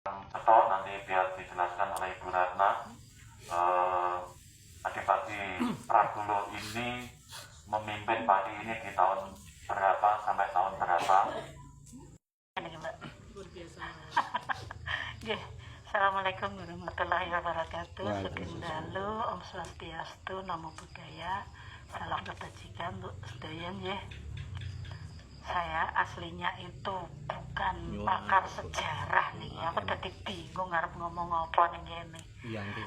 Betul, nanti biar dijelaskan oleh Ibu Ratna. Adipati Pragulo ini memimpin padi ini di tahun berapa sampai tahun berapa? Assalamualaikum warahmatullahi wabarakatuh. Sugeng dalu, Om Swastiastu, Namo Buddhaya, salam kebajikan untuk sedaya nggih. Saya aslinya itu bukan pakar sejarah nih, aku dadi bingung arep ngomong apa ning kene.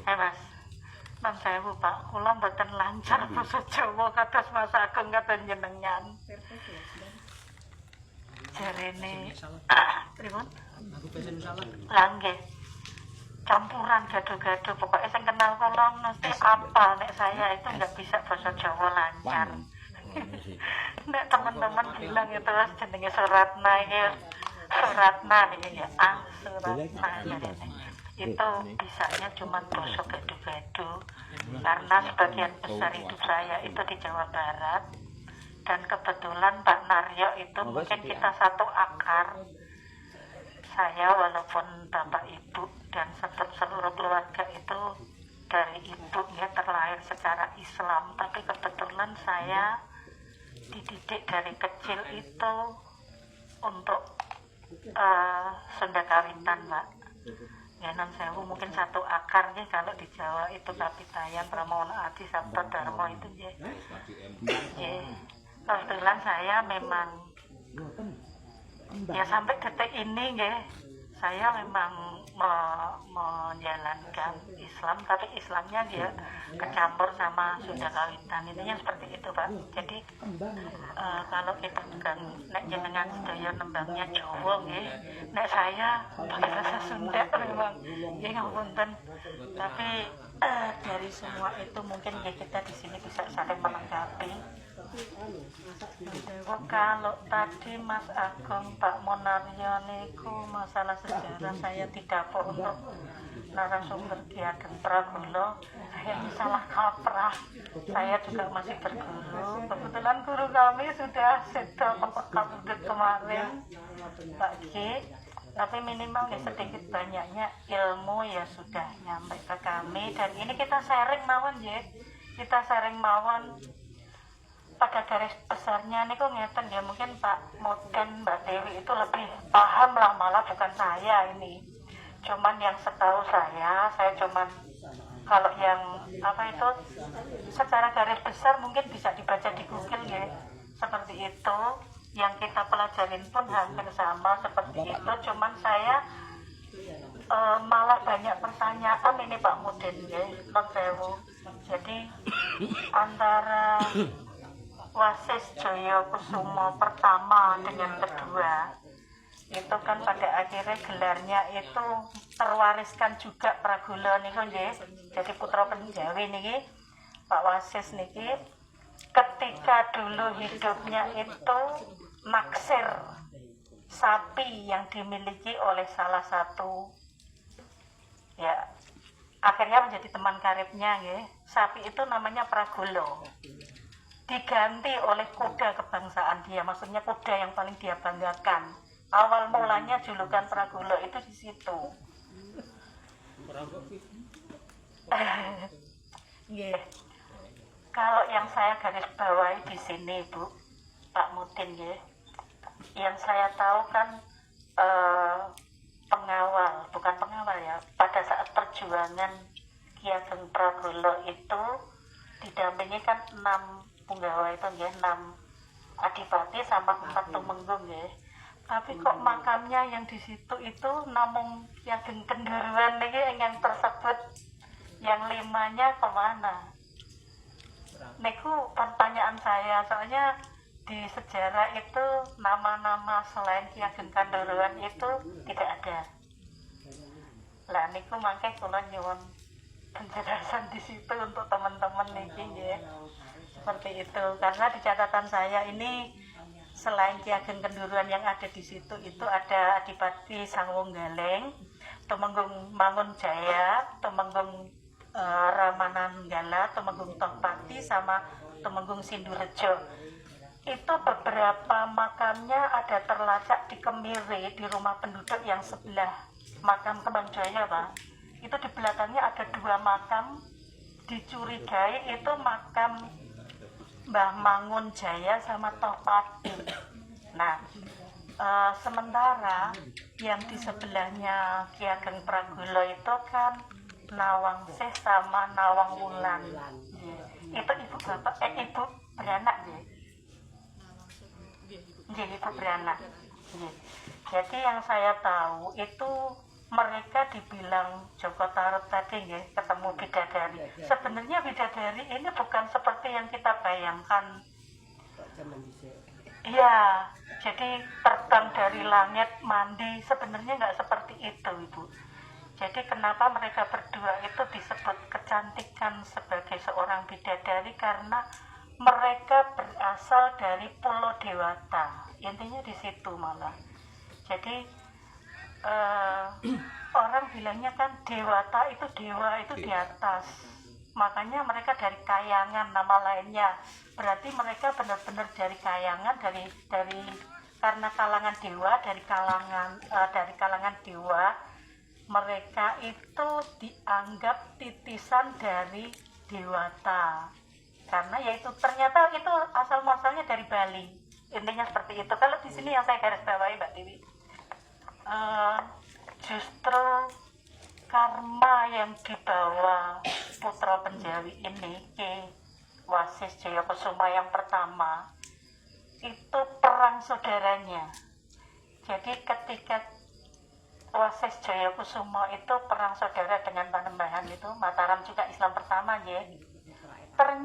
Mas, Mam sewu Pak, kula mboten lancar basa Jawa kados Mas Agung kados jenengan. Jarene pripun? Lah nggih. Campuran gado-gado, pokoknya saya kenal kolong mesti apa nek saya itu nggak bisa bahasa Jawa lancar. Nek teman-teman bilang itu jenenge Suratna ya, Suratna ini ya, Suratna ya, itu bisanya cuma bahasa gado-gado karena sebagian besar hidup saya itu di Jawa Barat dan kebetulan Pak Naryo itu mungkin kita satu akar. Saya walaupun bapak ibu dan seluruh keluarga itu dari ibu ya terlahir secara Islam, tapi kebetulan saya dididik dari kecil itu untuk Sunda Kawitan, Mbak. Ya non sewu mungkin satu akar nih kalau di Jawa itu Kapitayan, Pramono Adi, Sabto Darmo itu ya. Kebetulan saya memang ya sampai detik ini nggih saya memang menjalankan Islam, tapi Islamnya dia kecampur sama Sunda Kawitan, intinya seperti itu Pak. Jadi kalau kita bukan nek jenengan sedaya nembangnya Jawa nggih, nek saya pakai bahasa Sunda memang nggih ngapunten. Tapi dari semua itu mungkin ya kita di sini bisa saling melengkapi. Kalau tadi Mas Agung Pak Monaryo niku masalah sejarah saya tidak untuk narasumber Ki Ageng Pragulo, saya salah kaprah. Saya juga masih berguru. Kebetulan guru kami sudah sedo Bapak Kabudut kemarin Pak Ki. Tapi minimal ya sedikit banyaknya ilmu ya sudah nyampe ke kami, dan ini kita sharing mawon ya. Kita sharing mawon. Pada garis besarnya nih kok ngeten ya, mungkin Pak Moden, Mbak Dewi itu lebih paham lah, malah bukan saya ini. Cuman yang setahu saya cuman kalau yang apa itu secara garis besar mungkin bisa dibaca di Google ya, seperti itu. Yang kita pelajarin pun hampir sama seperti itu, cuman saya malah banyak pertanyaan ini Pak Moden ya, non sewu. Jadi antara Wasis Joyokusumo pertama dengan kedua itu kan pada akhirnya gelarnya itu terwariskan juga Pragulo niku nggih. Jadi putra penjawi niki Pak Wasis niki ketika dulu hidupnya itu naksir sapi yang dimiliki oleh salah satu ya akhirnya menjadi teman karibnya nggih. Sapi itu namanya Pragulo. Diganti oleh kuda kebangsaan dia, maksudnya kuda yang paling dia banggakan. Awal mulanya julukan Pragulo itu di situ. Yeah. Kalau yang saya garis bawahi di sini Bu, Pak Mudin ya, yang saya tahu kan bukan pengawal ya, pada saat perjuangan Ki Ageng Pragulo itu didampingi kan 6 punggawa itu ya, 6 adipati sama 4 tumenggung ya. Tapi kok makamnya yang di situ itu namung Ki Ageng Kenduruan nih yang tersebut, yang 5-nya kemana? Niku pertanyaan saya, soalnya di sejarah itu nama-nama selain Ki Ageng Kenduruan itu tidak ada. Lah niku mangke kula nyuwun penjelasan di situ untuk teman-teman niki ya. Seperti itu, karena di catatan saya ini selain Ki Ageng Kenduruan yang ada di situ itu ada Adipati Sangwonggaleng, Tumenggung Mangunjaya, Tumenggung Ramananggala, Tumenggung Tohpati sama Tumenggung Sindurejo. Itu beberapa makamnya ada terlacak di Kemiri, di rumah penduduk yang sebelah makam Kembang Jaya Pak, itu di belakangnya ada 2 makam, dicurigai itu makam Mbah Mangun Jaya sama Toh Pati. Nah, sementara yang di sebelahnya Ki Ageng Pragulo itu kan Nawangsih sama Nawang Wulan. Itu ibu beranak ya. Ibu beranak. Jadi yang saya tahu itu mereka dibilang Joko Tarut tadi ya, ketemu bidadari. Sebenarnya bidadari ini bukan seperti yang kita bayangkan. Iya, jadi terbang dari langit mandi, sebenarnya nggak seperti itu Ibu. Jadi kenapa mereka berdua itu disebut kecantikan sebagai seorang bidadari, karena mereka berasal dari Pulau Dewata, intinya di situ malah. Jadi orang bilangnya kan Dewata itu dewa itu di atas, makanya mereka dari Kayangan nama lainnya, berarti mereka benar-benar dari Kayangan, dari karena kalangan dewa, dari kalangan dewa, mereka itu dianggap titisan dari Dewata, karena yaitu ternyata itu asal muasalnya dari Bali, intinya seperti itu. Kalau di sini yang saya garis bawahi Mbak Dewi, justru karma yang dibawa putra Penjawi ini, Ki Wasis Jayakusuma yang pertama, itu perang saudaranya. Jadi ketika Wasis Jayakusuma itu perang saudara dengan Panembahan itu, Mataram juga Islam pertama ya. Ternyata